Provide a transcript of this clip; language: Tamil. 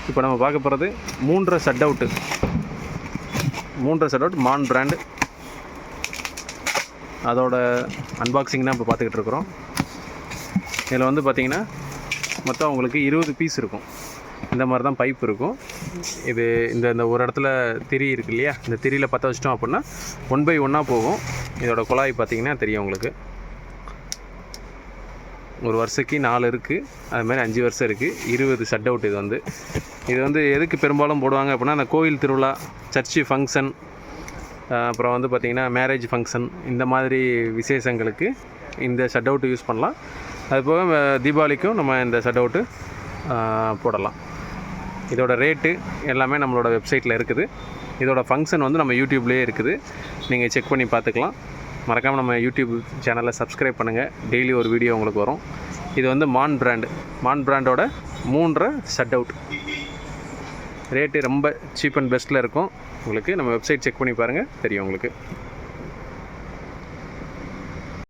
இப்போ நம்ம பார்க்க போகிறது 3.5 ஷட் அவுட்டு. 3.5 ஷட் அவுட் மான் பிராண்டு. அதோட அன்பாக்சிங் தான் இப்போ பார்த்துக்கிட்டு இருக்கிறோம். இதில் வந்து பார்த்திங்கன்னா மொத்தம் உங்களுக்கு 20 பீஸ் இருக்கும். இந்த மாதிரி தான் பைப் இருக்கும். இது இந்த ஒரு இடத்துல திரி இருக்கு இல்லையா, இந்த திரியில் பற்ற வச்சிட்டோம் அப்படின்னா 1 by 1 போகும். இதோட குழாய் பார்த்திங்கன்னா தெரியும் உங்களுக்கு. ஒரு வருஷக்கு 4 இருக்குது, அதுமாதிரி 5 வருஷம் இருக்குது. 20 ஷட் அவுட். இது வந்து எதுக்கு பெரும்பாலும் போடுவாங்க அப்படின்னா, அந்த கோயில் திருவிழா, சர்ச்சு ஃபங்க்ஷன், அப்புறம் வந்து பார்த்திங்கன்னா மேரேஜ் ஃபங்க்ஷன், இந்த மாதிரி விசேஷங்களுக்கு இந்த ஷட் அவுட்டு யூஸ் பண்ணலாம். அதுபோக தீபாவளிக்கும் நம்ம இந்த ஷட் அவுட்டு போடலாம். இதோட ரேட்டு எல்லாமே நம்மளோட வெப்சைட்டில் இருக்குது. இதோட ஃபங்க்ஷன் வந்து நம்ம யூடியூப்லேயே இருக்குது, நீங்கள் செக் பண்ணி பார்த்துக்கலாம். மறக்காமல் நம்ம யூடியூப் சேனலை சப்ஸ்கிரைப் பண்ணுங்கள். டெய்லி ஒரு வீடியோ உங்களுக்கு வரும். இது வந்து மான் பிராண்டோட 3.5 ஷட் அவுட். ரேட்டு ரொம்ப சீப் அண்ட் பெஸ்ட்டில் இருக்கும் உங்களுக்கு. நம்ம வெப்சைட் செக் பண்ணி பாருங்கள், தெரியும் உங்களுக்கு.